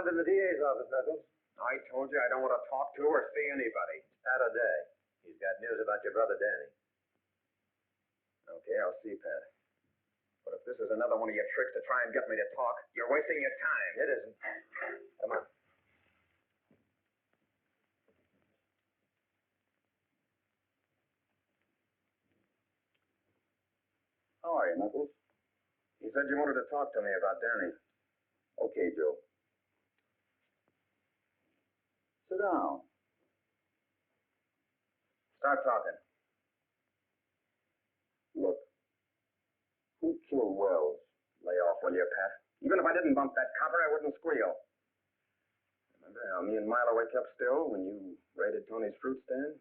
To the DA's office, Knuckles. I told you I don't want to talk to or see anybody. Pat O'Day. He's got news about your brother Danny. Okay, I'll see Pat. But if this is another one of your tricks to try and get me to talk, you're wasting your time. It isn't. Come on. How are you, Knuckles? You said you wanted to talk to me about Danny. Okay, Joe. Sit down. Start talking. Look, who killed Wells? Lay off, will you, Pat? Even if I didn't bump that copper, I wouldn't squeal. Remember how me and Milo wake up still when you raided Tony's fruit stand?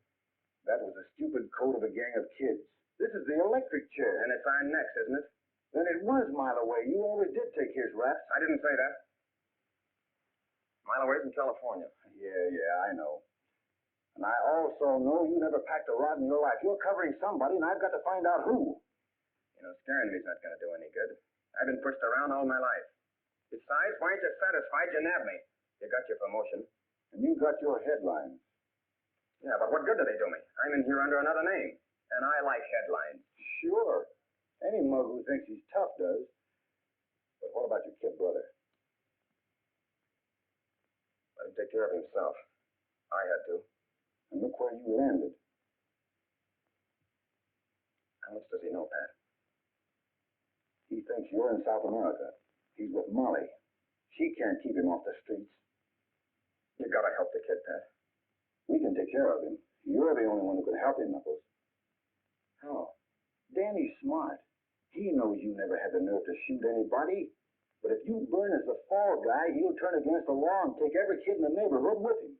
That was a stupid code of a gang of kids. This is the electric chair. And it's our necks, isn't it? Then it was Milo Way. You always did take his raps. I didn't say that. Milo Way's in California. Yeah, I know. And I also know you never packed a rod in your life. You're covering somebody, and I've got to find out who. You know, scaring me's not going to do any good. I've been pushed around all my life. Besides, why aren't you satisfied you nabbed me? You got your promotion. And you got your headlines. Yeah, but what good do they do me? I'm in here under another name. And I like headlines. Sure. Any mug who thinks he's tough does. But what about your kid brother? Let him take care of himself. I had to. And look where you landed. How much does he know, Pat? He thinks you're in South America. He's with Molly. She can't keep him off the streets. You gotta help the kid, Pat. We can take care of him. You're the only one who can help him, Knuckles. How? Danny's smart. He knows you never had the nerve to shoot anybody. But if you burn as the fall guy, he'll turn against the law and take every kid in the neighborhood with him.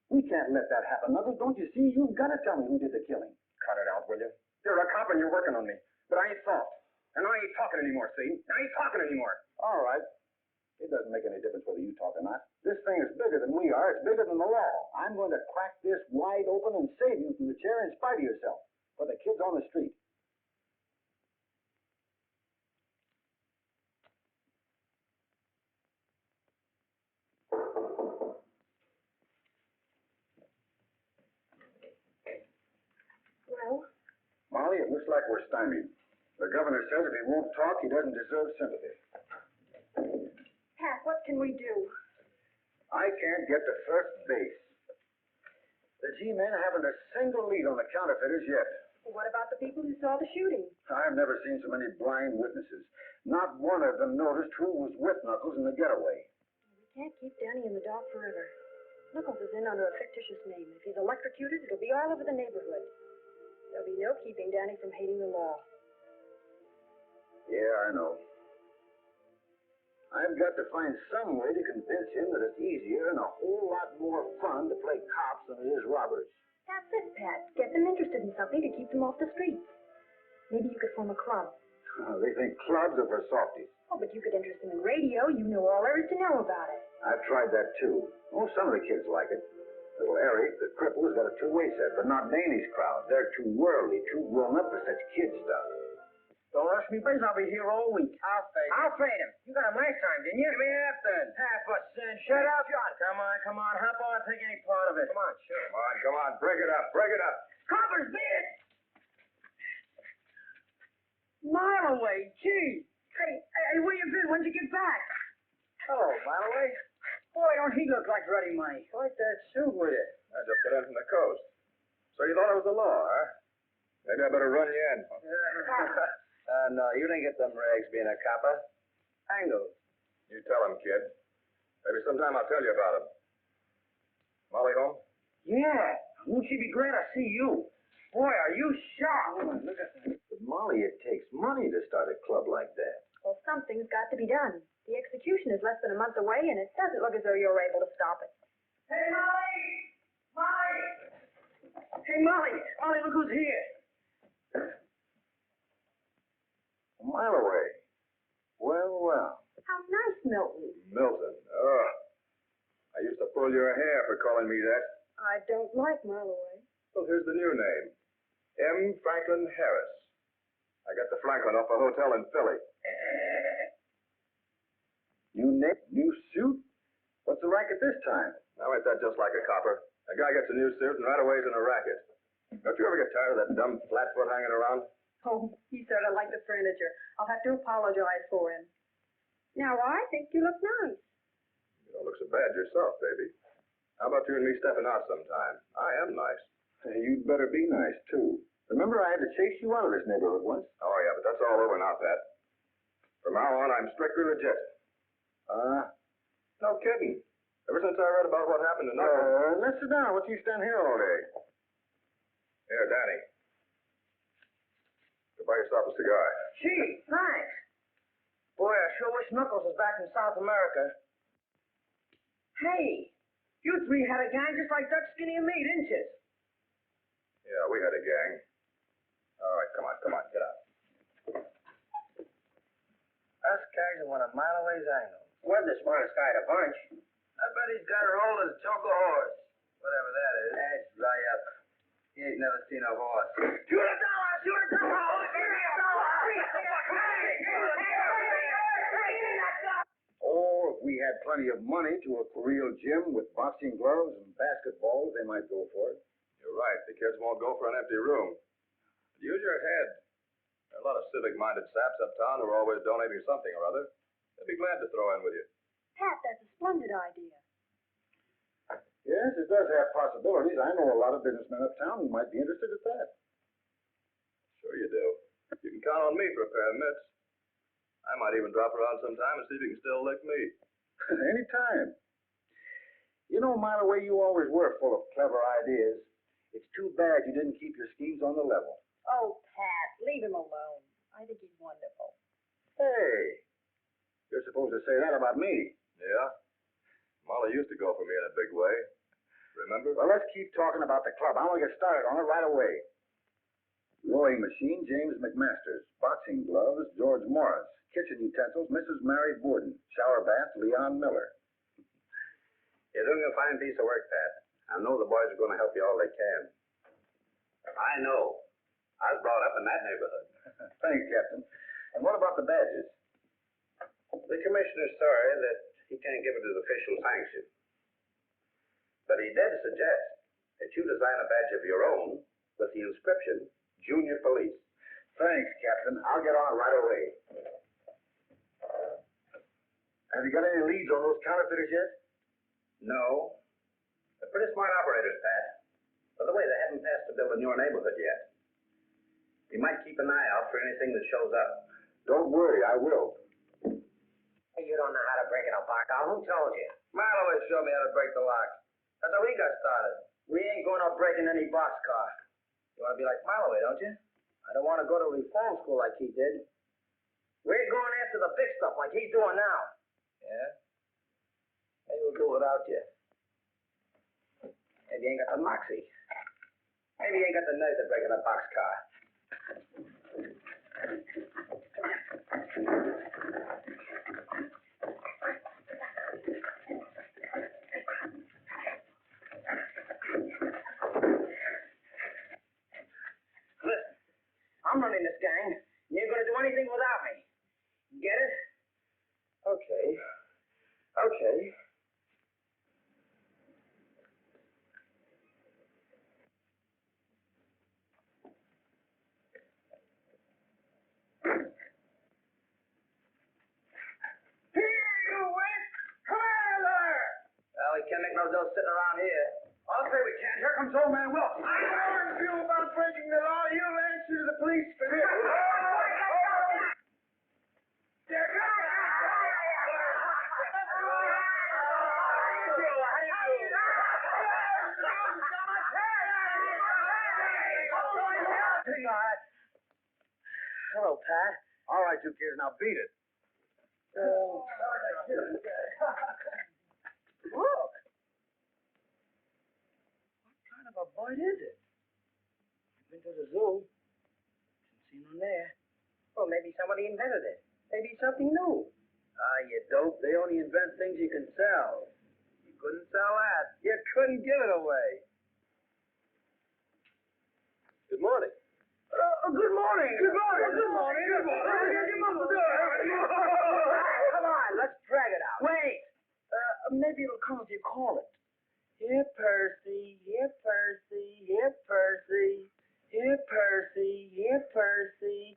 We can't let that happen, Knuckles. Don't you see? You've got to tell me who did the killing. Cut it out, will you? You're a cop and you're working on me. But I ain't soft. And I ain't talking anymore, see? I ain't talking anymore. All right. It doesn't make any difference whether you talk or not. This thing is bigger than we are. It's bigger than the law. I'm going to crack this wide open and save you from the chair in spite of yourself. For the kids on the street. Well? Molly, it looks like we're stymied. The governor says if he won't talk, he doesn't deserve sympathy. Pat, what can we do? I can't get to first base. The G-men haven't a single lead on the counterfeiters yet. What about the people who saw the shooting? I've never seen so many blind witnesses. Not one of them noticed who was with Knuckles in the getaway. We can't keep Danny in the dark forever. Knuckles is in under a fictitious name. If he's electrocuted, it'll be all over the neighborhood. There'll be no keeping Danny from hating the law. Yeah, I know. I've got to find some way to convince him that it's easier and a whole lot more fun to play cops than it is robbers. That's it, Pat. Get them interested in something to keep them off the streets. Maybe you could form a club. They think clubs are for softies. Oh, but you could interest them in radio. You know all there is to know about it. I've tried that, too. Oh, some of the kids like it. Little Eric, the cripple, has got a two-way set, but not Danny's crowd. They're too worldly, too grown up for such kid stuff. Don't rush me, boys. I'll be here all week. I'll fade him. You got him last time, didn't you? Give me half then. Half a cent. Shut up, John. Come on. Hop on. Take any part of it. Come on, sure. Come on. Break it up. Coppers, beat it! Mile away. Gee. Hey, where you been? When'd you get back? Hello, Malloway. Boy, don't he look like ready money. Like that suit with you. I just got in from the coast. So you thought it was the law, huh? Maybe I better run you in. No, you didn't get them rags being a copper. Angles. You tell him, kid. Maybe sometime I'll tell you about him. Molly home? Yeah. Won't she be glad to see you? Boy, are you sharp. Look at that. But, Molly, it takes money to start a club like that. Well, something's got to be done. The execution is less than a month away, and it doesn't look as though you're able to stop it. Hey, Molly! Molly! Hey, Molly! Molly, look who's here. A mile away. Well. How nice, Milton. Milton. Oh. I used to pull your hair for calling me that. I don't like Malloway. Well, here's the new name. M. Franklin Harris. I got the Franklin off a hotel in Philly. New suit? What's the racket this time? Now, ain't that just like a copper? A guy gets a new suit and right away he's in a racket. Don't you ever get tired of that dumb flatfoot hanging around? Oh, he sort of like the furniture. I'll have to apologize for him. Now, I think you look nice. You don't look so bad yourself, baby. How about you and me stepping out sometime? I am nice. Hey, you'd better be nice, too. Remember I had to chase you out of this neighborhood once? Oh, yeah, but that's all over now, Pat. From now on, I'm strictly legit. No kidding. Ever since I read about what happened to Knuckles... Let's sit down. What you stand here all day? Here, Danny. Go buy yourself a cigar. Gee, thanks. Boy, I sure wish Knuckles was back in South America. Hey, you three had a gang just like Dutch, Skinny, and me, didn't you? Yeah, we had a gang. All right, come on, get out. Us guys are one of Malloway's angles. We're the smartest guy at a bunch. I bet he's got her old as a choke a horse. Whatever that is. That's dry up. He ain't never seen a horse. Shoot a dollar! Shoot a dollar! Give me a dollar! Or if we had plenty of money to a real gym with boxing gloves and basketballs, they might go for it. You're right. The kids won't go for an empty room. Use your head. There are a lot of civic-minded saps uptown who are always donating something or other. They'd be glad to throw in with you. Pat, that's a splendid idea. Yes, it does have possibilities. I know a lot of businessmen uptown who might be interested at that. Sure you do. You can count on me for a pair of mitts. I might even drop around sometime and see if you can still lick me. Anytime. You know, Malloway, you always were full of clever ideas. It's too bad you didn't keep your schemes on the level. Oh, Pat, leave him alone. I think he's wonderful. Hey, you're supposed to say that about me. Yeah? Molly used to go for me in a big way. Remember? Well, let's keep talking about the club. I want to get started on it right away. Rowing machine, James McMasters. Boxing gloves, George Morris. Kitchen utensils, Mrs. Mary Borden. Shower bath, Leon Miller. You're doing a fine piece of work, Pat. I know the boys are going to help you all they can. I know. I was brought up in that neighborhood. Thanks, Captain. And what about the badges? The commissioner's sorry that he can't give it his official sanction. But he did suggest that you design a badge of your own with the inscription, Junior Police. Thanks, Captain. I'll get on it right away. Have you got any leads on those counterfeiters yet? No. They're pretty smart operators, Pat. By the way, they haven't passed a bill in your neighborhood yet. You might keep an eye out for anything that shows up. Don't worry, I will. Hey, you don't know how to break in a boxcar. Who told you? Malloway showed me how to break the lock. That's how we got started. We ain't going to break in any boxcar. You want to be like Malloway, don't you? I don't want to go to reform school like he did. We're going after the big stuff like he's doing now. Yeah? Maybe we'll do it without you. Maybe you ain't got the moxie. Maybe you ain't got the nerve to break in a boxcar. Listen, I'm running this gang. You ain't gonna do anything without me. Get it? Okay. Okay. Well, we can't make no dough sitting around here. I'll say we can't. Here comes old man Wilson. I warned you about breaking the law. You'll answer to the police for this. Hello, Pat. All right, you kids, now beat it. Look. What kind of a bird is it? Been to the zoo. Didn't see none there. Well, maybe somebody invented it. Maybe something new. Ah, you dope. They only invent things you can sell. You couldn't sell that. You couldn't give it away. Good morning. Good morning. Good morning. Good morning. Good morning. Come on, let's drag it out. Wait. Maybe it'll come if you call it. Here, Percy. Here, Percy. Here, Percy. Here, Percy. Here, Percy.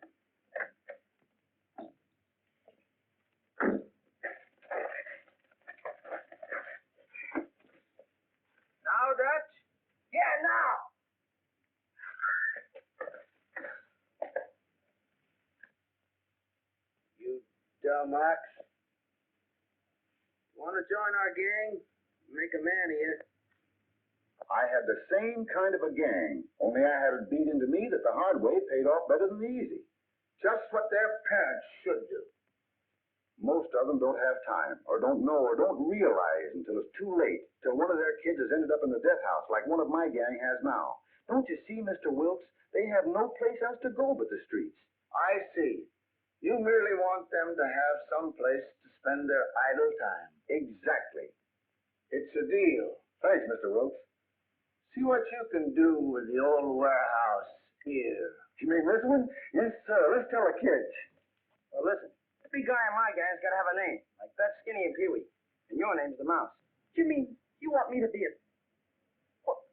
Now, Dutch? Yeah, now. You dumb ox. Want to join our gang? Make a man of you. I had the same kind of a gang, only I had it beat into me that the hard way paid off better than the easy. Just what their parents should do. Most of them don't have time, or don't know, or don't realize until it's too late, till one of their kids has ended up in the death house like one of my gang has now. Don't you see, Mr. Wilkes? They have no place else to go but the streets. I see. You merely want them to have some place to spend their idle time. Exactly. It's a deal. Thanks, Mr. Wilkes. See what you can do with the old warehouse here. You mean this one? Yes, sir. Let's tell the kids. Well, listen. Every guy in my gang's got to have a name, like Fat, Skinny, and Pee-wee. And your name's the Mouse. You mean you want me to be a... What?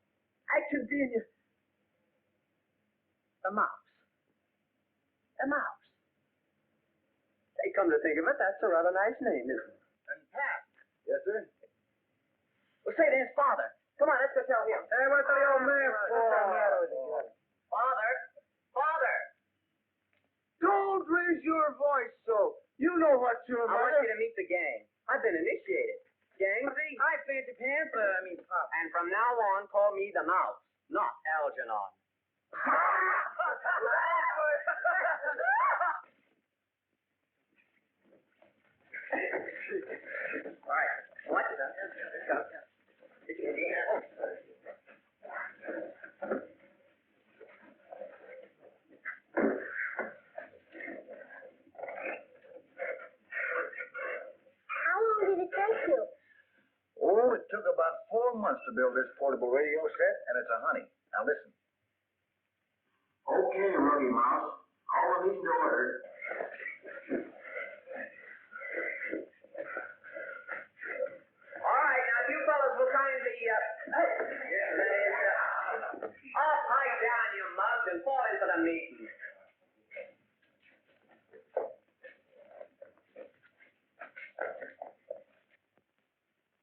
I can be in your... The Mouse. The Mouse. Hey, come to think of it, that's a rather nice name, isn't it? And Pat. Yes, sir? Well, say to his father. Come on, let's go tell him. Hey, what's the old man for? Father. Father. Don't raise your voice so. You know what you're about. I want you to meet the gang. I've been initiated. Gang? Hi, Fancy Pants. Pop. And from now on, call me the Mouse, not Algernon. All right. What? Oh, it took about 4 months to build this portable radio set, and it's a honey. Now listen. Okay, Ruggy Mouse. Call the meeting to order. All right, now you fellas will kindly, all pipe down, you mugs, and fall into the meeting.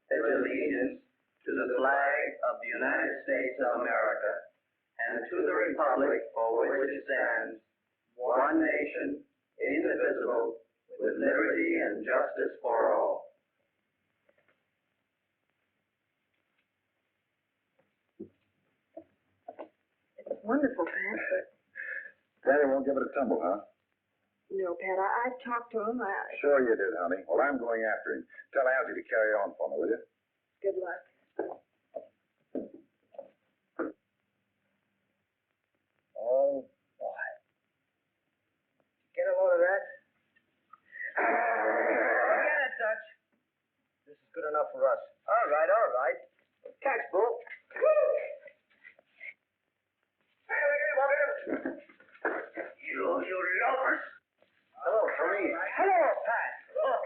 Pledge allegiance to the flag of the United States of America and to the republic for which it stands, one nation, indivisible, with liberty and justice for all. It's wonderful, Pat, but... Daddy won't give it a tumble, huh? No, Pat, I've talked to him. Sure you did, honey. Well, I'm going after him. Tell Algie to carry on for me, will you? Good luck. Oh, boy. of that. Forget it, Dutch. This is good enough for us. All right, all right. Catch, Bull. You lovers. Hello, Tony. Hello, Pat. Look,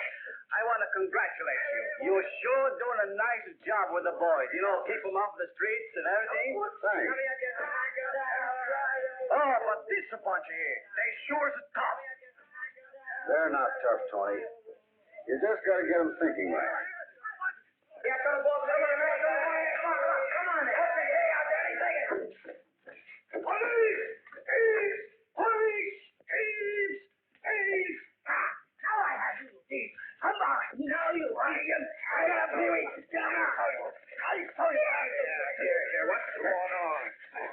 I want to congratulate you. You're sure doing a nice job with the boys. You know, keep them off the streets and everything. Thanks. Oh, but this a bunch of here. They sure is tough. They're not tough, Tony. You just got to get them thinking right. Yeah, come on, boys. Come on. Police! Thieves! Police! Thieves! Thieves! Now I have you, thieves. Come on. Now you idiot. Get up here. Get up here. I tell you. Here. What's going on?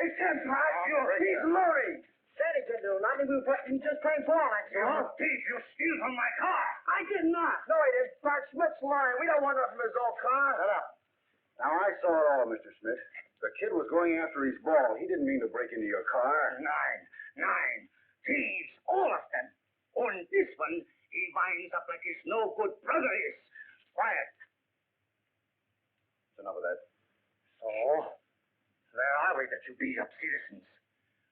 It's him, Pat. He's loading. Daddy didn't do nothing. We just played ball, that's all. Thief, you steal from my car. I did not. No, he didn't. Bart Smith's lying. We don't want nothing from his old car. Shut up. Now, I saw it all, Mr. Smith. The kid was going after his ball. He didn't mean to break into your car. Nine. Thieves, all of them. On this one, he winds up like his no good brother is. Quiet. That's enough of that. So, where are we that you beat up citizens?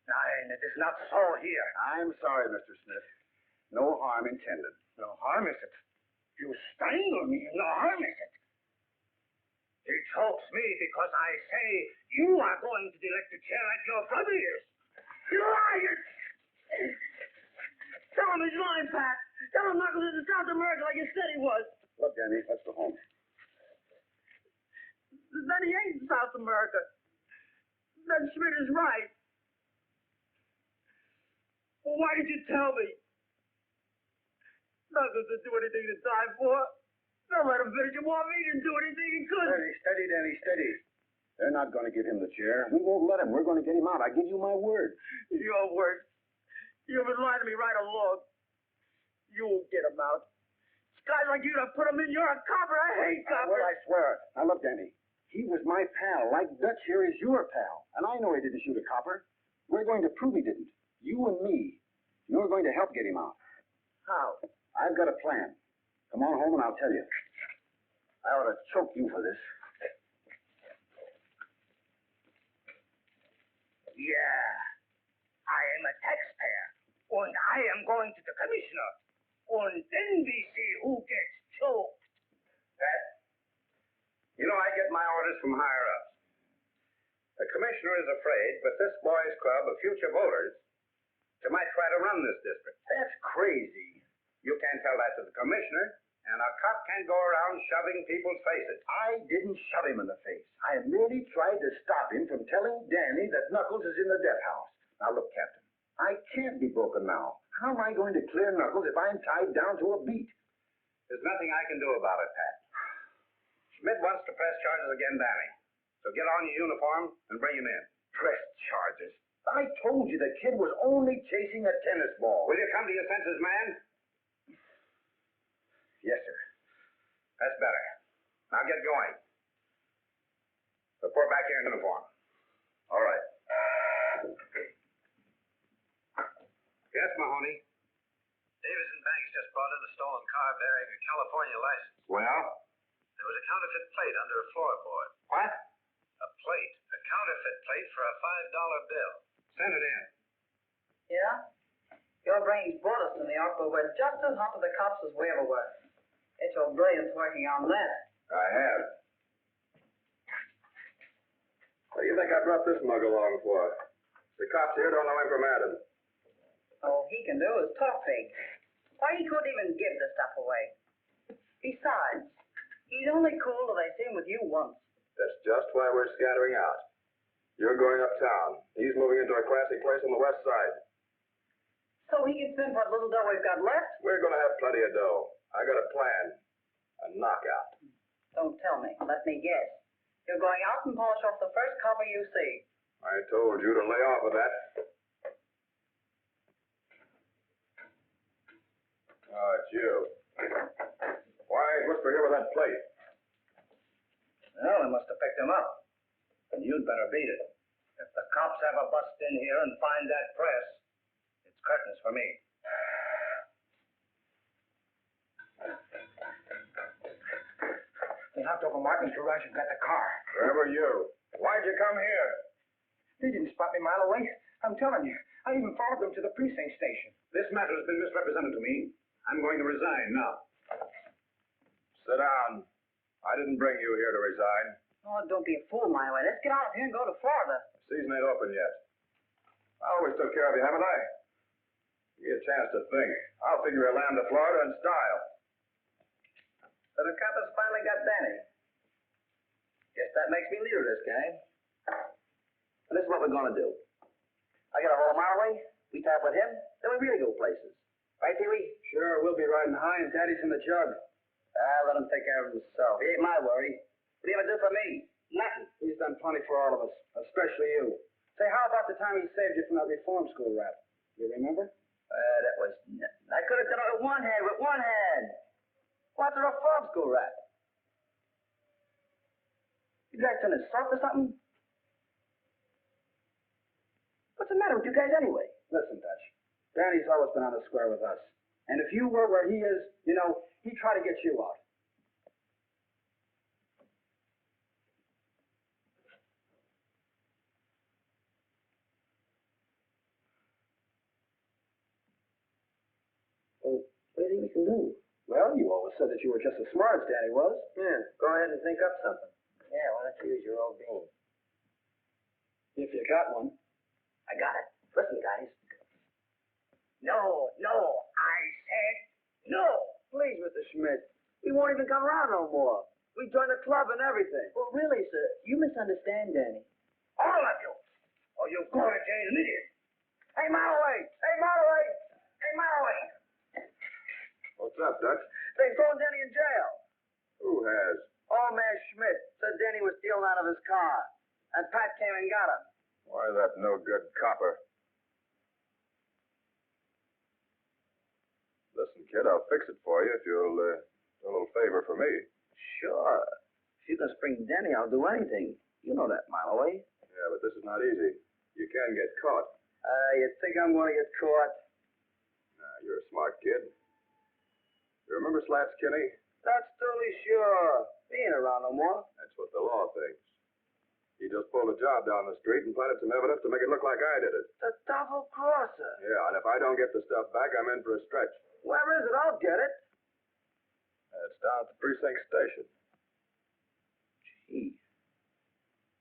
Nine, it is not so here. I'm sorry, Mr. Smith. No harm intended. No harm is it? You strangle me, no harm is it? He chokes me because I say you are going to the electric chair like your brother is. You liar! Tell him he's lying, Pat. Tell him Knuckles is in South America like you said he was. Look, Danny, let's go home. Then he ain't in South America. Then Schmidt is right. Well, why did you tell me? Knuckles didn't do anything to die for. Don't let him finish. You want me to do anything he couldn't. Steady, Danny, steady. They're not going to give him the chair. We won't let him. We're going to get him out. I give you my word. Your word. You've been lying to me right along. You won't get him out. Guys like you to put him in. You're a copper. I hate coppers. Well, I swear it. Now, look, Danny. He was my pal, like Dutch here is your pal. And I know he didn't shoot a copper. We're going to prove he didn't. You and me. You're going to help get him out. How? I've got a plan. Come on home and I'll tell you. I ought to choke you for this. Yeah. I am a taxpayer. And I am going to the commissioner. And then we see who gets choked. Pat, you know I get my orders from higher ups. The commissioner is afraid with this boys' club of future voters, they might try to run this district. That's crazy. You can't tell that to the commissioner, and a cop can't go around shoving people's faces. I didn't shove him in the face. I merely tried to stop him from telling Danny that Knuckles is in the death house. Now, look, Captain, I can't be broken now. How am I going to clear Knuckles if I'm tied down to a beat? There's nothing I can do about it, Pat. Schmidt wants to press charges against Danny. So get on your uniform and bring him in. Press charges? I told you the kid was only chasing a tennis ball. Will you come to your senses, man? Yes, sir. That's better. Now get going. Report back here in uniform. All right. Yes, Mahoney. Davis and Banks just brought in a stolen car bearing a California license. Well? There was a counterfeit plate under a floorboard. What? A plate. A counterfeit plate for a $5 bill. Send it in. Yeah? Your brains brought us to New York, but we're just as hot to the cops as we ever were. It's your brilliance working on that. I have. What do you think I brought this mug along for? The cops here don't know him from Adam. All he can do is talk fake. Why, he couldn't even give the stuff away. Besides, he's only cool till they see him with you once. That's just why we're scattering out. You're going uptown. He's moving into a classy place on the west side. So he can spend what little dough we've got left? We're going to have plenty of dough. I got a plan. A knockout. Don't tell me. Let me guess. You're going out and polish off the first copper you see. I told you to lay off of that. Oh, it's you. Why whisper here with that plate? Well, they must have picked him up. And you'd better beat it. If the cops ever bust in here and find that press, it's curtains for me. hopped over Martin's garage and got the car. Where were you? Why'd you come here? They didn't spot me a mile away. I'm telling you. I even followed them to the precinct station. This matter has been misrepresented to me. I'm going to resign now. Sit down. I didn't bring you here to resign. Oh, don't be a fool, Miley. Let's get out of here and go to Florida. The season ain't open yet. I always took care of you, haven't I? Give you a chance to think. I'll figure a land to Florida in style. So the coppers finally got Danny. Guess that makes me leader of this gang. And this is what we're gonna do. I got a hold of Marley, we tap with him, then we really go places. Right, Pee-wee? Sure, we'll be riding high and Daddy's in the jug. Let him take care of himself. He ain't my worry. What do you ever do for me? Nothing. He's done plenty for all of us, especially you. Say, how about the time he saved you from that reform school rap? You remember? That was nothing. I could have done it with one hand. What's a reform school rap? You guys turn this soft or something? What's the matter with you guys anyway? Listen, Dutch. Danny's always been on the square with us. And if you were where he is, you know, he'd try to get you out. Well, what do you think we can do? Well, you always said that you were just as smart as Danny was. Yeah, go ahead and think up something. Yeah, why don't you use your old bean? If you got one. I got it. Listen, guys. No, I said no. Please, Mr. Schmidt. We won't even come around no more. We joined the club and everything. Well, really, sir, you misunderstand Danny. All of you. Or you're going to jail an idiot. Hey, Marley. What's up, Dutch? They're throwing Danny in jail. Who has? Old man Schmidt said Danny was stealing out of his car. And Pat came and got him. Why, that no good copper. Listen, kid, I'll fix it for you if you'll do a little favor for me. Sure. If you can spring Danny, I'll do anything. You know that, Marley. Yeah, but this is not easy. You can get caught. You think I'm going to get caught? Nah, you're a smart kid. You remember Slats Kinney? That's totally sure. He ain't around no more. That's what the law thinks. He just pulled a job down the street and planted some evidence to make it look like I did it. The double crosser. Yeah, and if I don't get the stuff back, I'm in for a stretch. Where is it? I'll get it. It's down at the precinct station. Gee.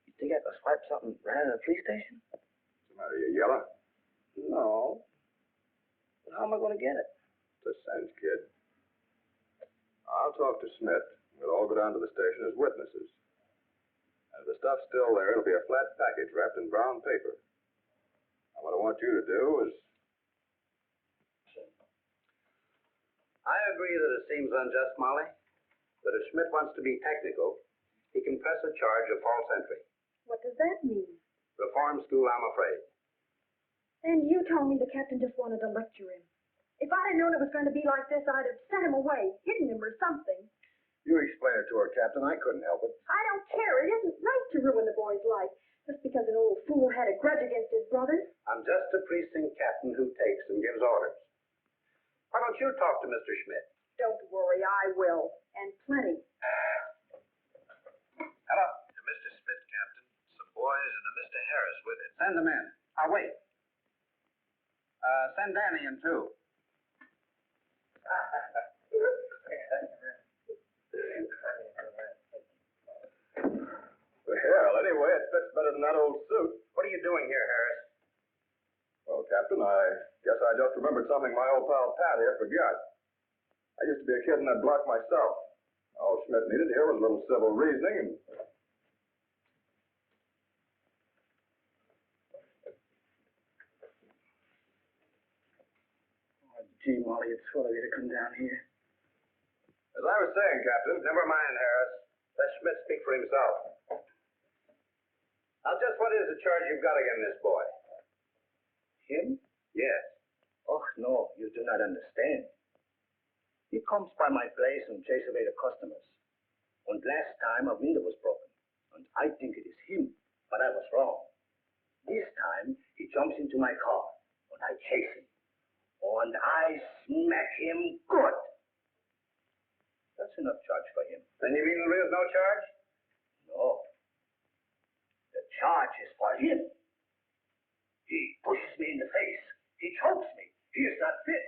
You think I could swipe something right at the police station? What's the matter, you yelling? No. But how am I going to get it? It's a sense, kid. I'll talk to Smith. We'll all go down to the station as witnesses. And if the stuff's still there, it'll be a flat package wrapped in brown paper. And what I want you to do is... I agree that it seems unjust, Molly. But if Schmidt wants to be technical, he can press a charge of false entry. What does that mean? Reform school, I'm afraid. And you told me the captain just wanted to lecture him. If I'd have known it was going to be like this, I'd have sent him away, hidden him or something. You explain it to her, Captain. I couldn't help it. I don't care. It isn't right to ruin the boy's life just because an old fool had a grudge against his brothers. I'm just a precinct captain who takes and gives orders. Why don't you talk to Mr. Schmidt? Don't worry, I will. And plenty. Hello? Mr. Smith, Captain. Some boys and a Mr. Harris with him. Send them in. I'll wait. Send Danny in, too. Well, anyway, it fits better than that old suit. What are you doing here, Harris? Well, Captain, I guess I just remembered something my old pal Pat here forgot. I used to be a kid in that block myself. All Schmidt needed here was a little civil reasoning and... Oh, gee, Molly, it's full of you to come down here. As I was saying, Captain... Never mind, Harris. Let Schmidt speak for himself. Now, just what is the charge you've got against this boy? Him? Yes. Oh, no, you do not understand. He comes by my place and chases away the customers. And last time a window was broken. And I think it is him, but I was wrong. This time he jumps into my car and I chase him. And I smack him good. That's That's enough charge for him. Then you mean there is no charge? No. The charge is for him. He pushes me in the face. He chokes me. He is not fit.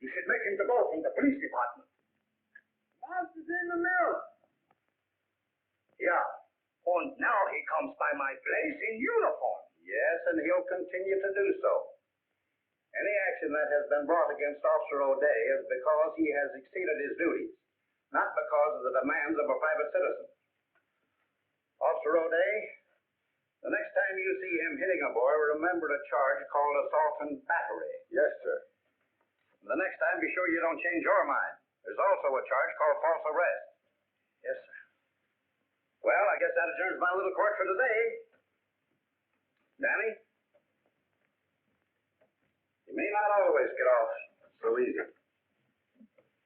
You should make him to go from the police department. Boss is in the mill. Yeah. And now he comes by my place in uniform. Yes, and he'll continue to do so. Any action that has been brought against Officer O'Day is because he has exceeded his duties, not because of the demands of a private citizen. Officer O'Day, the next time you see him hitting a boy, remember a charge called assault and battery. Yes, sir. The next time, be sure you don't change your mind. There's also a charge called false arrest. Yes, sir. Well, I guess that adjourns my little court for today. Danny? You may not always get off so easy.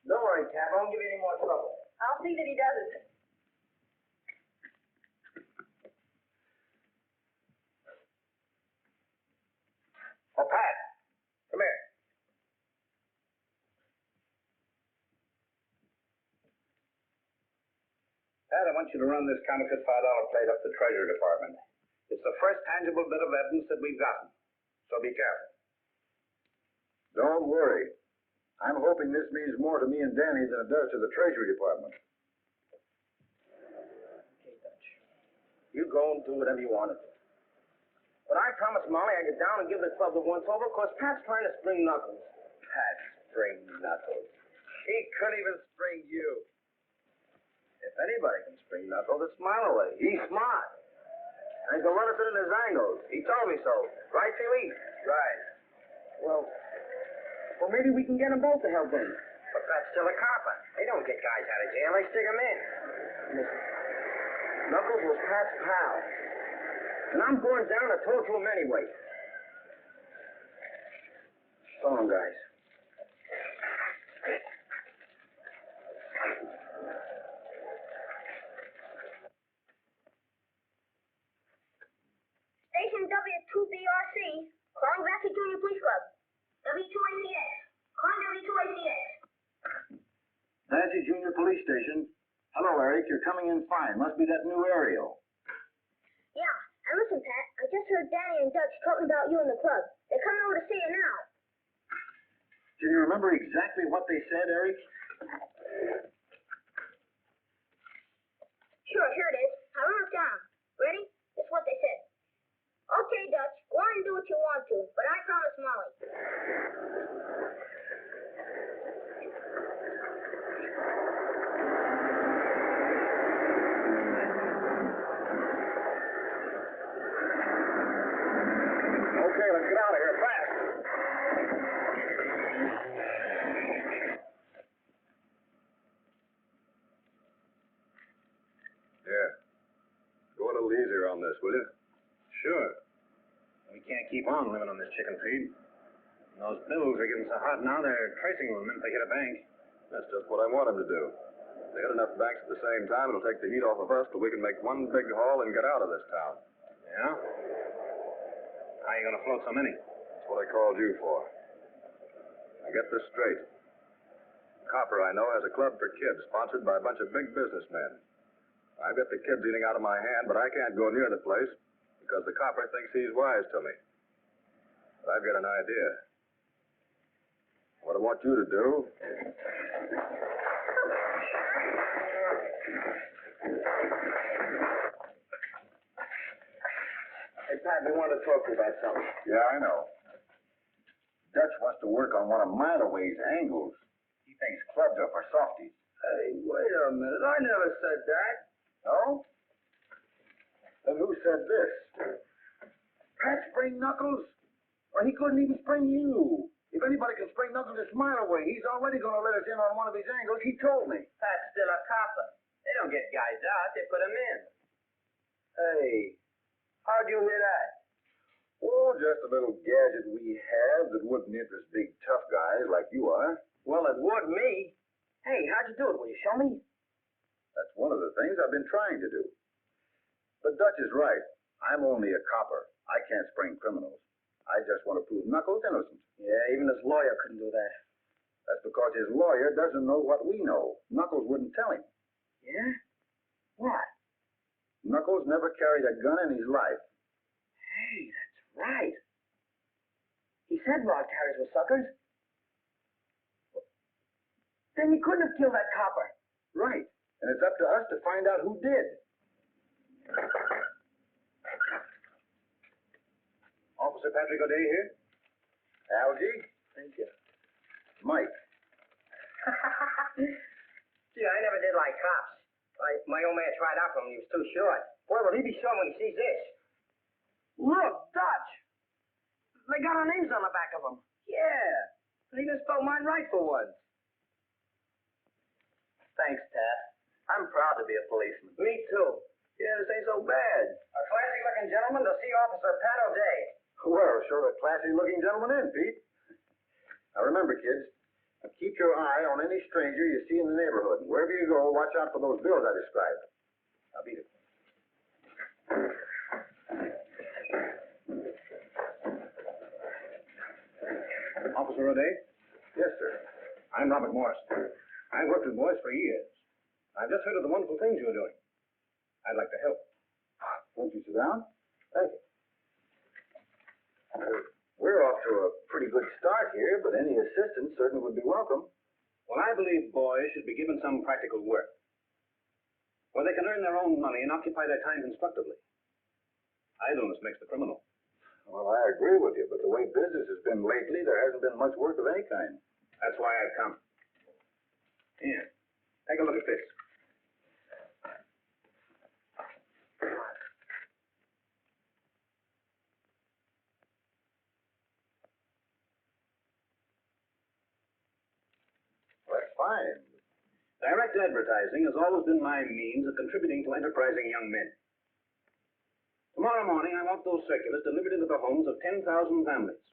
Don't worry, Cap. I won't give you any more trouble. I'll see that he doesn't. Oh, Pat, come here. Pat, I want you to run this counterfeit $5 plate up the Treasury Department. It's the first tangible bit of evidence that we've gotten. So be careful. Don't worry. I'm hoping this means more to me and Danny than it does to the Treasury Department. Okay, Dutch. You go and do whatever you want to do. But I promised Molly I'd get down and give the club the once-over, because Pat's trying to spring knuckles. Pat spring knuckles? He couldn't even spring you. If anybody can spring knuckles, it's Miloway. He's smart. And he's a lunatic in his angles. He told me so. Right, Pee-wee? Right. Well, maybe we can get them both to help him. But Pat's still a copper. They don't get guys out of jail. They stick them in. Listen, Knuckles was Pat's pal. And I'm going down to talk to him anyway. So long, guys. Station W2BRC, calling back to Junior Police Club. W2ACX, calling W2ACX. Nancy Junior Police Station. Hello, Eric. You're coming in fine. Must be that new aerial. Yeah, and listen, Pat, I just heard Danny and Dutch talking about you in the club. They're coming over to see you now. Can you remember exactly what they said, Eric? Sure, here it is. I wrote it down. Ready? This is what they said. Okay, Dutch, go on and do what you want to, but I promise Molly. Okay, let's get out of here fast. Yeah. Go a little easier on this, will you? Sure. We can't keep on living on this chicken feed. And those bills are getting so hot now, they're tracing them the minute they hit a bank. That's just what I want them to do. If they hit enough banks at the same time, it'll take the heat off of us till we can make one big haul and get out of this town. Yeah? How are you going to float so many? That's what I called you for. Now get this straight. Copper, I know, has a club for kids sponsored by a bunch of big businessmen. I've got the kids eating out of my hand, but I can't go near the place because the copper thinks he's wise to me. But I've got an idea. What I want you to do... Hey, Pat, we want to talk to you about something. Yeah, I know. Dutch wants to work on one of Miloway's angles. He thinks clubs are for softies. Hey, wait a minute. I never said that. No? Then who said this? Pat spring knuckles? Well, he couldn't even spring you. If anybody can spring knuckles, it's Miloway. He's already going to let us in on one of his angles. He told me. Pat's still a copper. They don't get guys out, they put them in. Hey, how'd you hear that? Oh, just a little gadget we have that wouldn't interest big tough guys like you are. Well, it would me. Hey, how'd you do it? Will you show me? That's one of the things I've been trying to do. But Dutch is right. I'm only a copper. I can't spring criminals. I just want to prove Knuckles innocent. Yeah, even his lawyer couldn't do that. That's because his lawyer doesn't know what we know. Knuckles wouldn't tell him. Yeah? What? Knuckles never carried a gun in his life. Hey, that's right. He said rod carriers were suckers. Then he couldn't have killed that copper. Right. And it's up to us to find out who did. Officer Patrick O'Day here. Algie? Thank you. Mike. Gee, I never did like cops. My old man tried out for him and he was too short. Boy, will he be sure when he sees this. Look, Dutch. They got our names on the back of them. Yeah. They even spelled mine right for once. Thanks, Tad. I'm proud to be a policeman. Me too. Yeah, this ain't so bad. A classy-looking gentleman to see Officer Pat O'Day. Well, sure a classy-looking gentleman in, Pete. Now remember, kids, keep your eye on any stranger you see in the neighborhood. Wherever you go, watch out for those bills I described. Now beat it. Officer O'Day? Yes, sir. I'm Robert Morris. I've worked with boys for years. I've just heard of the wonderful things you're doing. I'd like to help. Won't you sit down? Thank you. We're off to a pretty good start here, but any assistance certainly would be welcome. Well, I believe boys should be given some practical work, where they can earn their own money and occupy their time constructively. Idleness makes the criminal. Well, I agree with you, but the way business has been lately, there hasn't been much work of any kind. That's why I've come. Here, take a look at this. That's fine. Direct advertising has always been my means of contributing to enterprising young men. Tomorrow morning, I want those circulars delivered into the homes of 10,000 families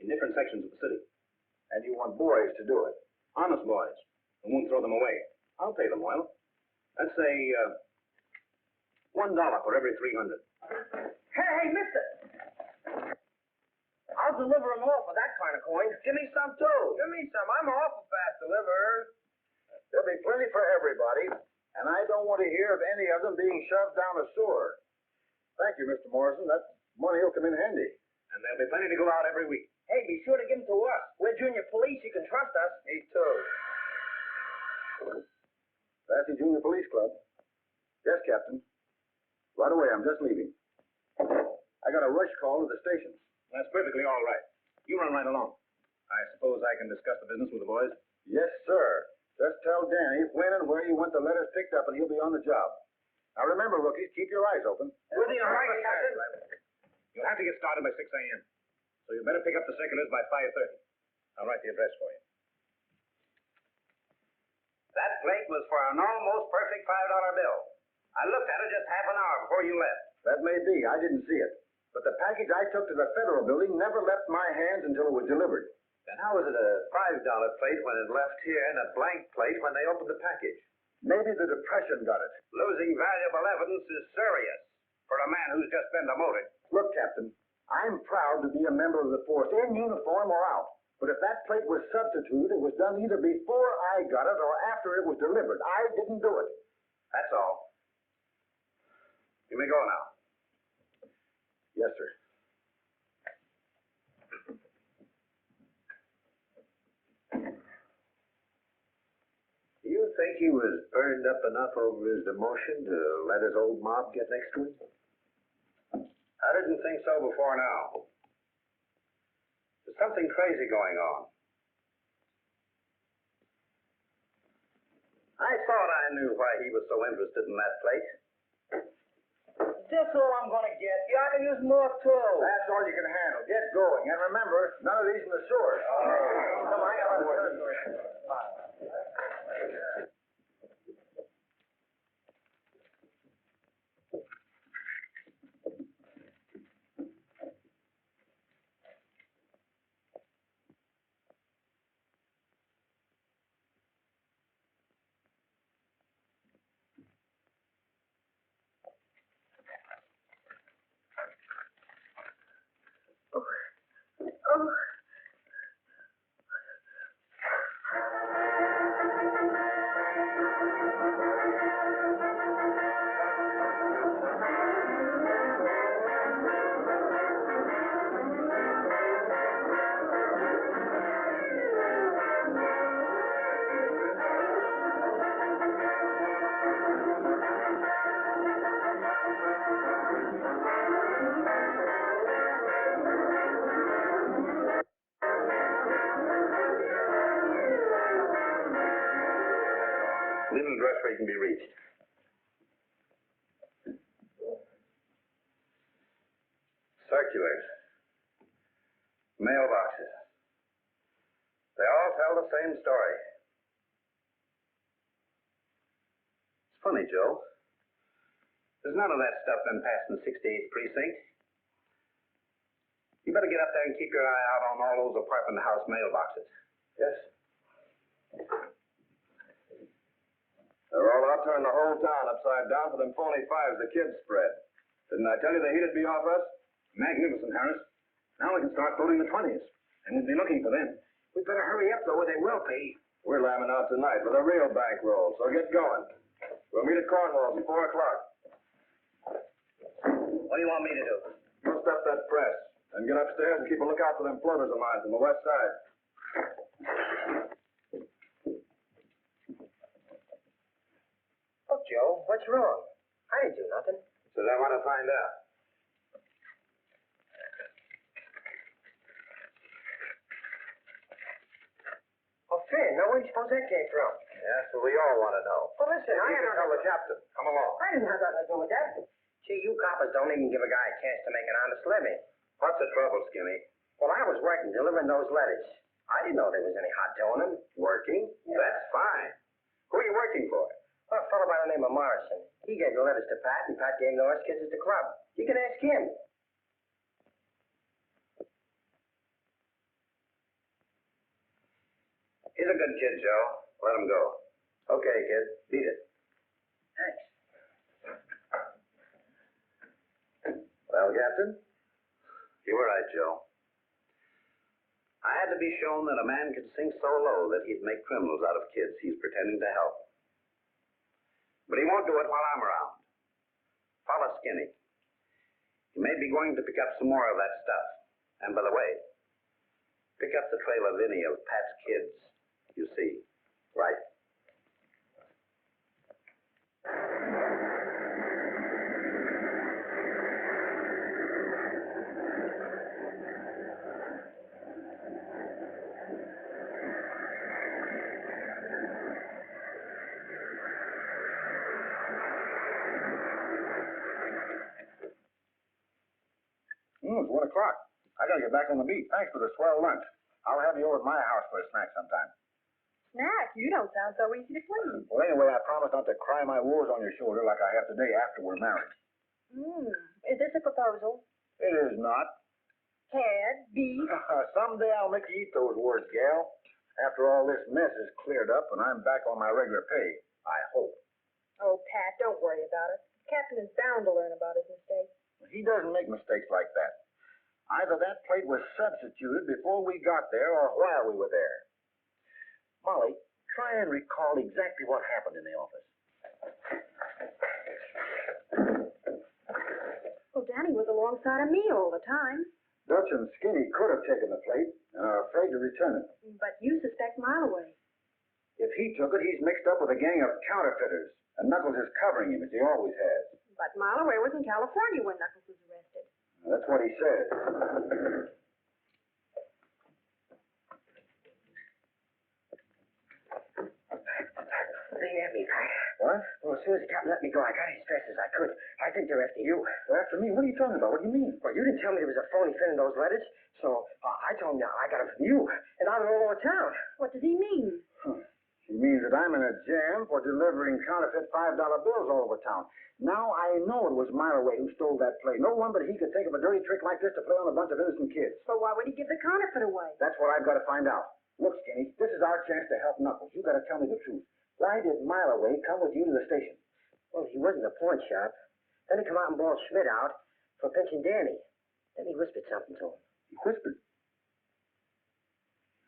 in different sections of the city. And you want boys to do it? Honest boys, who won't throw them away. I'll pay them well. Let's say $1 for every 300. Hey, mister. I'll deliver them all for that kind of coin. Give me some, too. Give me some. I'm an awful fast deliverer. There'll be plenty for everybody, and I don't want to hear of any of them being shoved down a sewer. Thank you, Mr. Morrison. That money will come in handy. And there'll be plenty to go out every week. Hey, be sure to give them to us. We're junior police. You can trust us. Me, too. Passy Junior Police Club. Yes, Captain. Right away, I'm just leaving. I got a rush call to the station. That's perfectly all right. You run right along. I suppose I can discuss the business with the boys? Yes, sir. Just tell Danny when and where you want the letters picked up, and he'll be on the job. Now remember, rookies, keep your eyes open. We'll be all right, Captain. You'll have to get started by 6 a.m. So you better pick up the circulars by 5:30. I'll write the address for you. That plate was for an almost perfect $5 bill. I looked at it just half an hour before you left. That may be. I didn't see it. But the package I took to the Federal Building never left my hands until it was delivered. Then how was it a $5 plate when it left here and a blank plate when they opened the package? Maybe the Depression got it. Losing valuable evidence is serious for a man who's just been demoted. Look, Captain, I'm proud to be a member of the force, in uniform or out. But if that plate was substituted, it was done either before I got it or after it was delivered. I didn't do it. That's all. You may go now. Yes, sir. Do you think he was burned up enough over his demotion to let his old mob get next to him? I didn't think so before now. There's something crazy going on. I thought I knew why he was so interested in that plate. That's all I'm gonna get. You ought to use more too. That's all you can handle. Get going. And remember, none of these in the sewer. Come on, I got my word. where he can be reached. Circulars. Mailboxes. They all tell the same story. It's funny, Joe. There's none of that stuff been passed in 68th Precinct. You better get up there and keep your eye out on all those apartment house mailboxes. Yes. They're all out turning the whole town upside down for them phony fives the kids spread. Didn't I tell you the heat'd be off us? Magnificent, Harris. Now we can start voting the 20s. And we'll be looking for them. We better hurry up, though, or they will pay. We're lambing out tonight with a real bankroll, so get going. We'll meet at Cornwall's at 4 o'clock. What do you want me to do? Post up that press. And get upstairs and keep a lookout for them floaters of mine from the west side. Look, Joe, what's wrong? I didn't do nothing. So I want to find out. Oh, Finn, now where do you suppose that came from? That's what we all want to know. Well, listen, I You had can tell the captain. Come along. I didn't have nothing to do with that. Gee, you coppers don't even give a guy a chance to make an honest living. What's the trouble, Skinny? Well, I was working, delivering those letters. I didn't know there was any hot dough in them. Working? That's fine. Who are you working for? Well, a fellow by the name of Morrison. He gave the letters to Pat, and Pat gave the rest kids at the club. You can ask him. He's a good kid, Joe. Let him go. Okay, kid. Beat it. Thanks. Well, Captain? You were right, Joe. I had to be shown that a man could sink so low that he'd make criminals out of kids he's pretending to help. But he won't do it while I'm around. Follow Skinny. He may be going to pick up some more of that stuff. And by the way, pick up the trail of any of Pat's kids. You see, right. It's 1 o'clock. I gotta get back on the beat. Thanks for the swell lunch. I'll have you over at my house for a snack sometime. Snack? You don't sound so easy to please. Well, anyway, I promise not to cry my woes on your shoulder like I have today after we're married. Is this a proposal? It is not. Head, beef? Someday I'll make you eat those words, gal. After all this mess is cleared up and I'm back on my regular pay, I hope. Oh, Pat, don't worry about it. The captain is bound to learn about his mistake. He doesn't make mistakes like that. Either that plate was substituted before we got there or while we were there. Molly, try and recall exactly what happened in the office. Well, Danny was alongside of me all the time. Dutch and Skinny could have taken the plate and are afraid to return it. But you suspect Mileway. If he took it, he's mixed up with a gang of counterfeiters, and Knuckles is covering him, as he always has. But Mileway was in California when Knuckles was arrested. That's what he says. Lean at me, Pat. What? Well, as soon as the captain let me go, I got as fast as I could. I think they're after you. They're after me? What are you talking about? What do you mean? Well, you didn't tell me there was a phony fin in those letters, so I told him I got them from you, and now they're all over town. What does he mean? He means that I'm in a jam for delivering counterfeit $5 bills all over town. Now I know it was Mileway who stole that plate. No one but he could think of a dirty trick like this to play on a bunch of innocent kids. But why would he give the counterfeit away? That's what I've got to find out. Look, Skinny, this is our chance to help Knuckles. You got to tell me the truth. Why did Mileway come with you to the station? Well, he was in the pawn shop. Then he come out and bawled Schmidt out for pinching Danny. Then he whispered something to him. He whispered?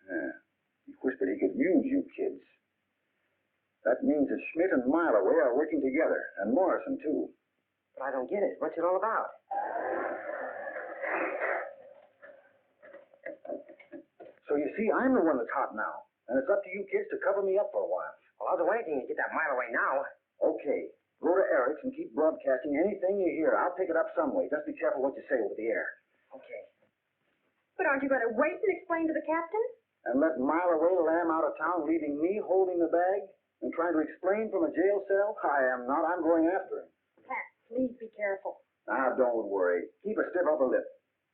Yeah. He whispered he could use you kids. That means that Schmidt and Mileway are working together, and Morrison, too. But I don't get it. What's it all about? So you see, I'm the one that's hot now, and it's up to you kids to cover me up for a while. Well, I'll do anything to get that Mileway now. Okay. Go to Eric's and keep broadcasting anything you hear. I'll pick it up some way. Just be careful what you say over the air. Okay. But aren't you going to wait and explain to the captain? And let Mileway lamb out of town, leaving me holding the bag? And trying to explain from a jail cell? I am not. I'm going after him. Pat, please be careful. Now, don't worry. Keep a stiff upper lip.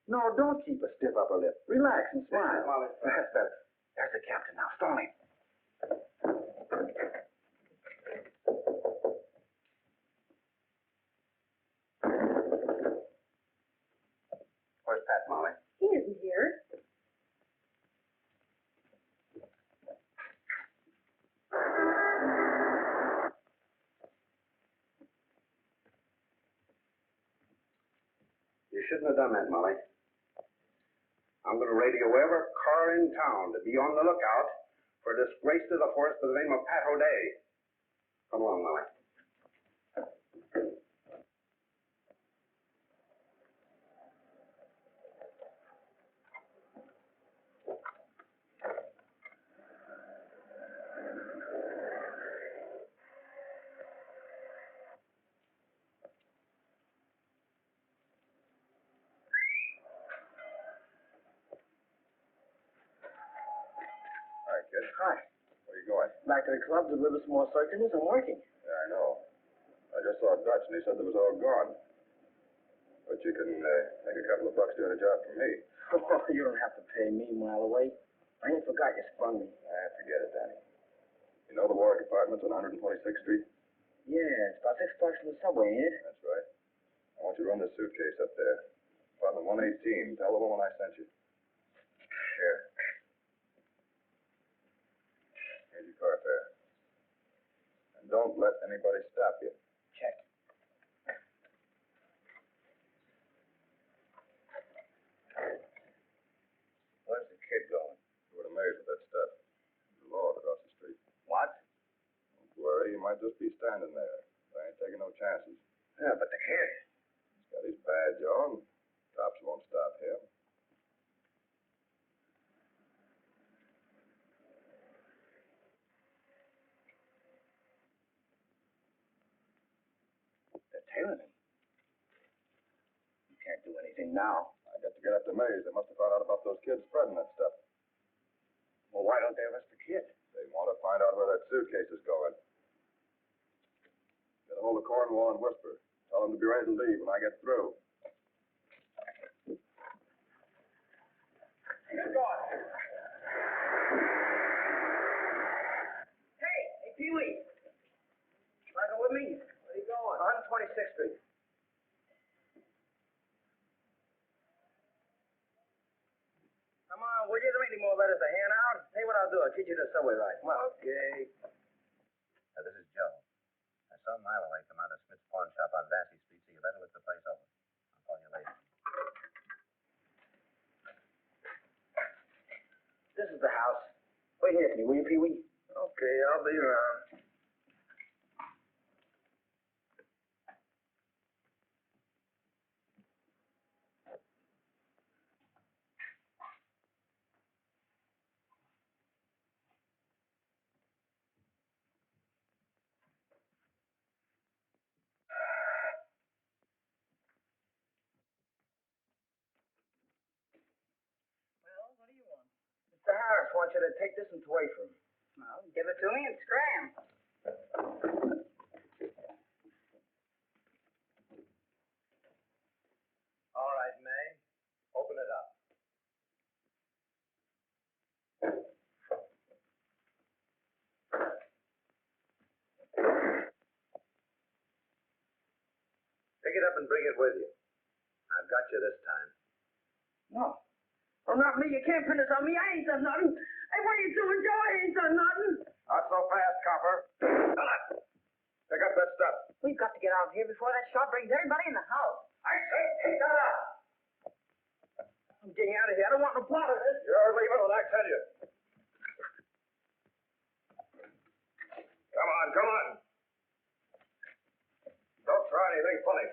No, don't keep a stiff upper lip. Relax and smile. That's better. There's the captain now. Stall him. Where's Pat, Molly? He isn't here. You shouldn't have done that, Molly. I'm going to radio every car in town to be on the lookout for a disgrace to the force by the name of Pat O'Day. Come along, Molly. Hi, kid. Hi. Where you going? Back to the club to deliver some more circulars. I'm working. Yeah, I know. I just saw Dutch, and he said it was all gone. But you can make a couple of bucks doing a job for me. Oh, you don't have to pay me a mile away. I ain't forgot you sprung me. Forget it, Danny. You know the Warwick Apartments on 126th Street? Yeah, it's about 6 blocks from the subway, ain't it? That's right. I want you to run this suitcase up there. Apartment 118. Tell the woman I sent you. Here. Here's your car fare. And don't let anybody stop you. Check. Where's the kid going? You would amaze with that stuff. There's a law across the street. What? Don't worry, he might just be standing there. I ain't taking no chances. Yeah, but the kid. He's got his badge on. Cops won't stop him. They're tailing him. You can't do anything now. I got to get up to Mays. They must have found out about those kids spreading that stuff. Well, why don't they arrest the kid? They want to find out where that suitcase is going. Get a hold of Cornwall and whisper. Tell them to be ready to leave when I get through. Good God. Hey, Pee-wee. Want to go with me? Where are you going? 126th Street. Come on, will you? There ain't any more letters to hand out. Hey, what I'll do, I'll teach you the subway ride. Come on. Okay. This is Joe. I saw Mile away come out of Smith's pawn shop on Vassy Street, so you better look the place over. I'll call you later. This is the house. Wait here, will you, Pee-wee? Okay, I'll be around. Well, what do you want? Mr. Harris wants you to take this and away from him. Well, give it to me and scram. All right, May. Open it up. Pick it up and bring it with you. I've got you this time. No. Oh, not me. You can't pin this on me. I ain't done nothing. Hey, what are you doing, Joe? I ain't done nothing. Not so fast, copper. Pick up that stuff. We've got to get out of here before that shot brings everybody in the house. I say, take that out. I'm getting out of here. I don't want no part of this. You're leaving when I tell you. Come on, come on. Don't try anything funny.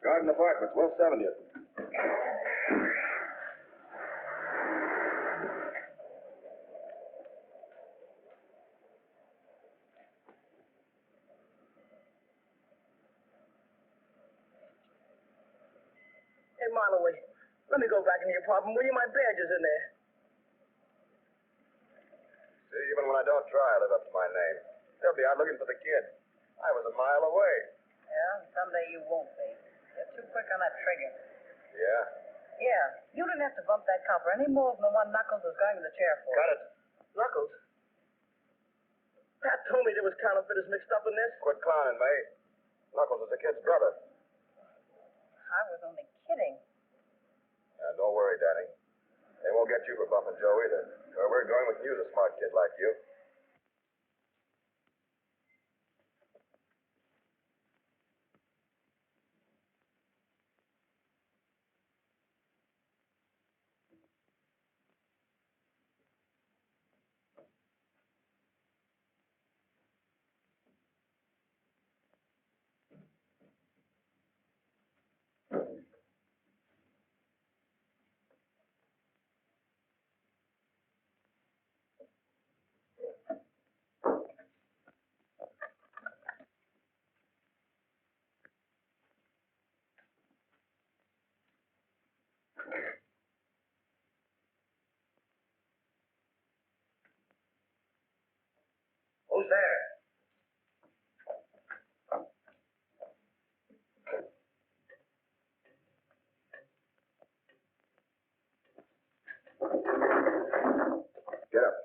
Garden Apartments, West 70th. mile away. Let me go back in your apartment. Will you? My badge is in there. See, even when I don't try, I live up to my name. They'll be out looking for the kid. I was a mile away. Yeah, someday you won't be. You're too quick on that trigger. Yeah? Yeah, you didn't have to bump that copper any more than the one Knuckles was going to the chair for. Got it. Knuckles? Pat told me there was counterfeiters mixed up in this. Quit clowning, May. Knuckles is the kid's brother. I was only kidding. Don't worry, Danny. They won't get you for bumping Joe either. Where we're going, we can use a smart kid like you. Who's there? Get up.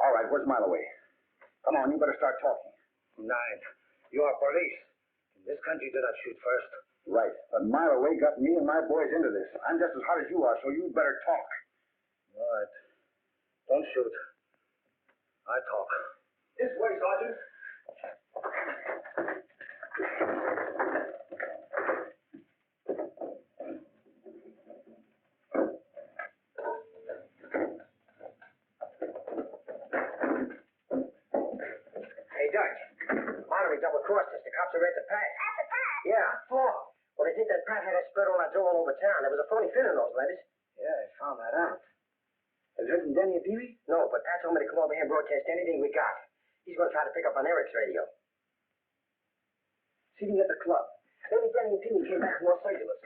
All right, where's Mile Away? Come on, you better start talking. Nine. You are police. In this country, do not shoot first. Right, but Mile Away got me and my boys into this. I'm just as hot as you are, so you better talk. All right. Don't shoot. I talk. This way, Sergeant. Hey, Dutch. Monterey double-crossed us. The cops are at the pad. At the pad? Yeah, four. Well, they think that Pat had us spread all that dough all over town. There was a phony fin in those letters. Yeah, I found that out. Have you heard from Denny or Pee-wee? No, but Pat told me to come over here and broadcast anything we got. He's going to try to pick up on Eric's radio. See me at the club. Maybe Denny and Pee-wee came back from Los Angeles.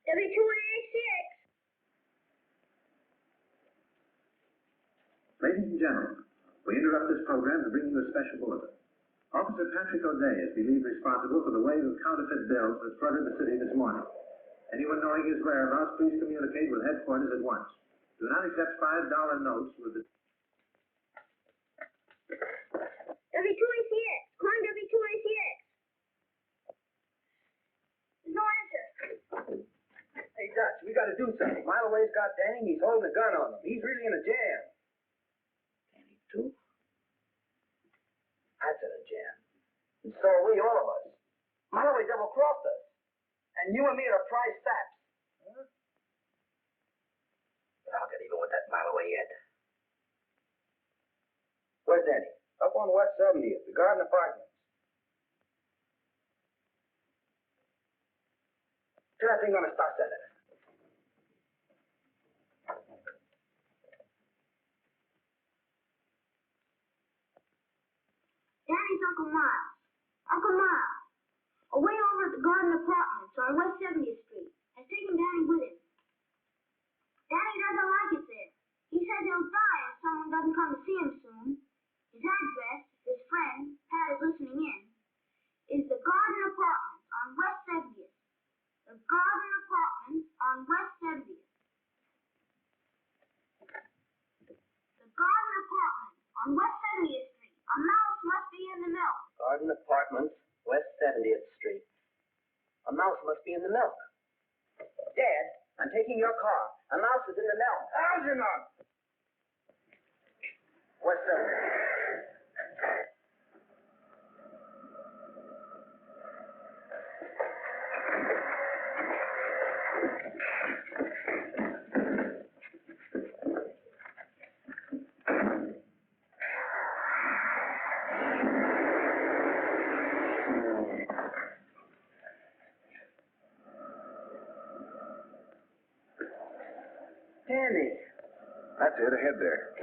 W286. Ladies and gentlemen, we interrupt this program to bring you a special bulletin. Officer Patrick O'Day is believed responsible for the wave of counterfeit bills that flooded the city this morning. Anyone knowing his whereabouts, please communicate with headquarters at once. Do not accept $5 notes with the... W286. Calling W286. No answer. Hey, Dutch, we got to do something. Mile Away's got Danny. He's holding a gun on him. He's really in a jam. Danny, too? Pat's in a jam. And so are we, all of us. Mile Away double-crossed us. And you and me are prize saps. Huh? But I'll get even with that Mile Away yet. Where's Danny? Up on West 70th, the Garden Apartments. Turn that thing on a star setter. Danny's Uncle Miles. Uncle Miles. Away over at the Garden Apartments on West 70th Street. Has taken Danny with him. Danny doesn't like it there. He says he'll die if someone doesn't come to see him soon. His address, his friend, Pat is listening in, is the Garden Apartments on West 70th. The Garden Apartments on West 70th. The Garden Apartments on West 70th Street. A mouse must be in the milk. Garden Apartments, West 70th Street. A mouse must be in the milk. Dad, I'm taking your car. A mouse is in the milk. Algernon! West 70th. That's it, ahead there.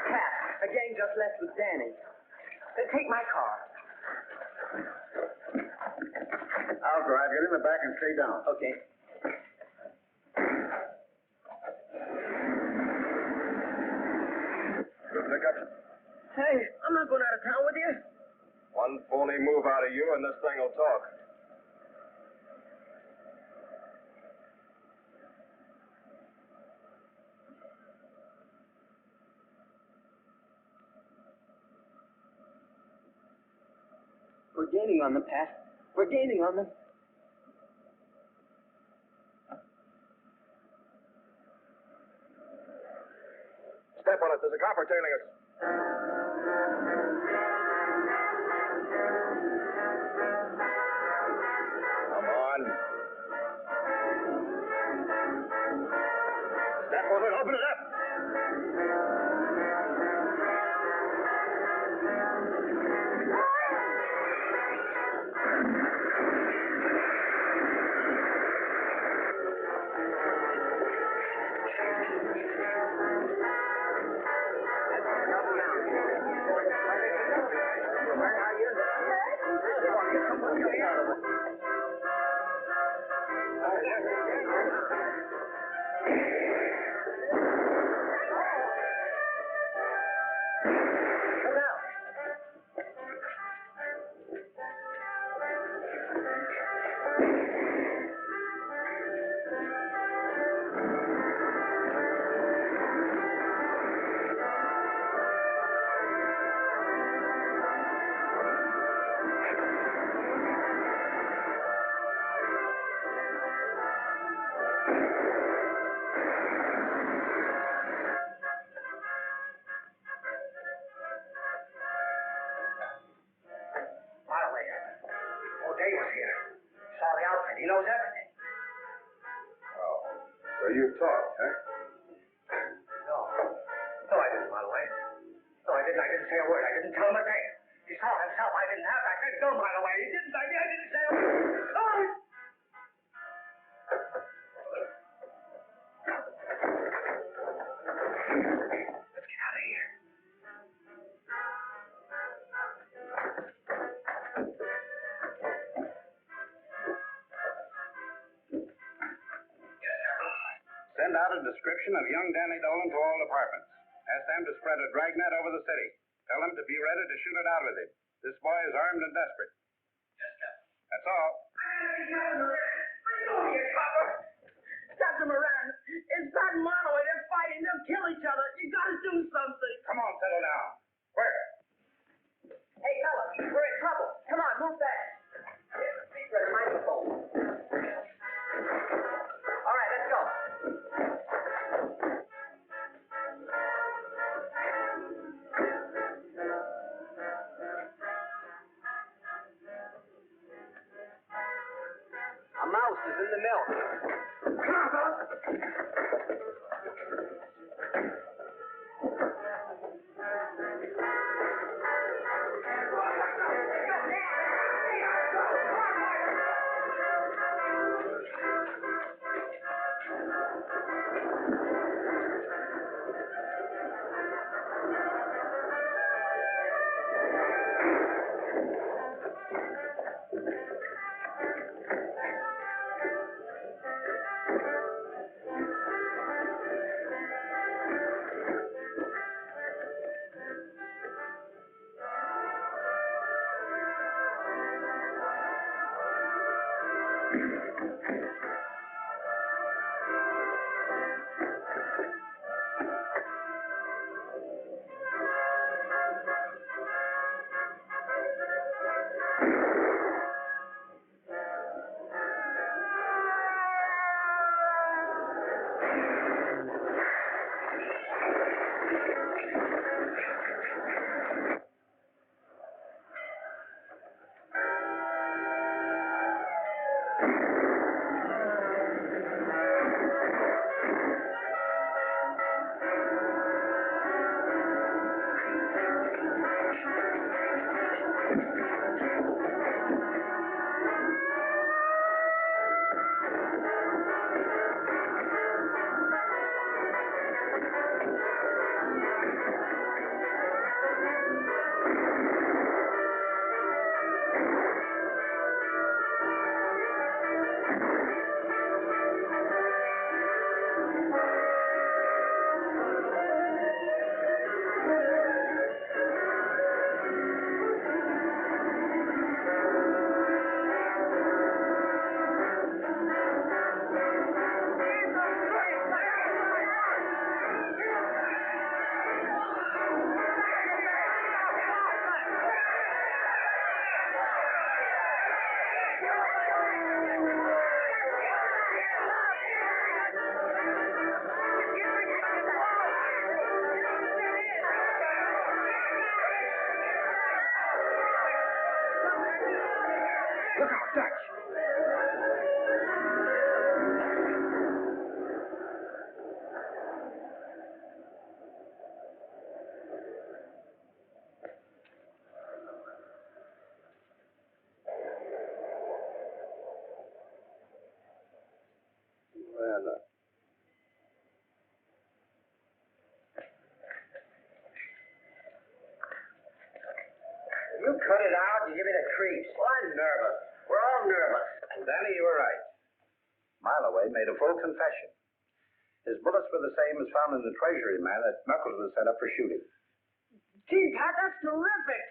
Pat, a gang just left with Danny. Take my car. I'll drive. Get in the back and stay down. Okay. Good pickup. Hey, I'm not going out of town with you. One phony move out of you and this thing will talk. We're gaining on them, Pat. We're gaining on them. Step on it. There's a copper tailing us. Come on. Step on it. Open it up. He knows everything. Oh. So you talked, huh? No. No, I didn't, by the way. No, I didn't. I didn't say a word. I didn't tell him a thing. He saw himself. I didn't have to. I couldn't go, by the way. He didn't. I didn't say a word. Oh! Let's get out of here. Send out a description of young Danny Dolan to all departments. Ask them to spread a dragnet over the city. Tell them to be ready to shoot it out with him. This boy is armed and desperate. That's all. Dr. Moran, it's Pat and Marlowe. They're fighting. They'll kill each other. You gotta do something. Come on, settle down. Where? Hey, fellas, we're in trouble. Come on, move fast. Here's the secret microphone. All right, let's go. A mouse is in the milk. Come on, fellas. Dutch. Well, You cut it out, you give me the creeps. Well, I'm nervous. We're all nervous. Danny, you were right. Miloway made a full confession. His bullets were the same as found in the Treasury man that Knuckles was set up for shooting. Gee, Pat, that's terrific.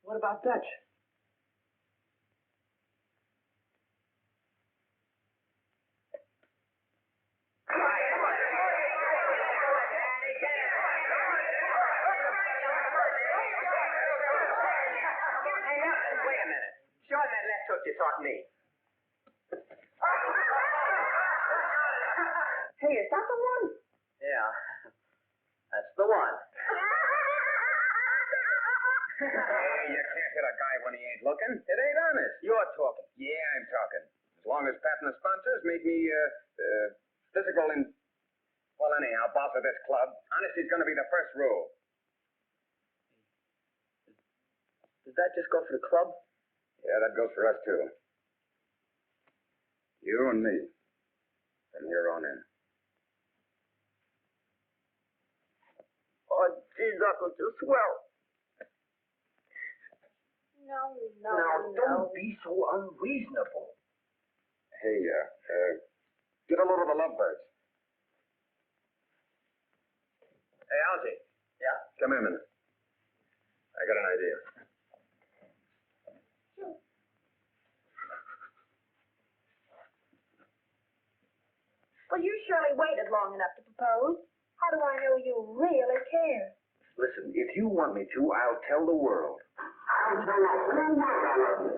What about Dutch? Wait a minute. Show him that left hook you taught me. Hey, is that the one? Yeah, that's the one. Hey, you can't hit a guy when he ain't looking. It ain't honest. You're talking. Yeah, I'm talking. As long as Pat and the sponsors make me, physical and... Well, anyhow, boss of this club, honesty's gonna be the first rule. Does that just go for the club? Yeah, that goes for us, too. You and me. From here on in. Oh, gee, Knuckles, you're swell. No. Now, don't be so unreasonable. Hey, get a load of the lovebirds. Hey, Algie. Yeah? Come here a minute. I got an idea. Well, you surely waited long enough to propose. How do I know you really care? Listen, if you want me to, I'll tell the world. I'll tell the whole world.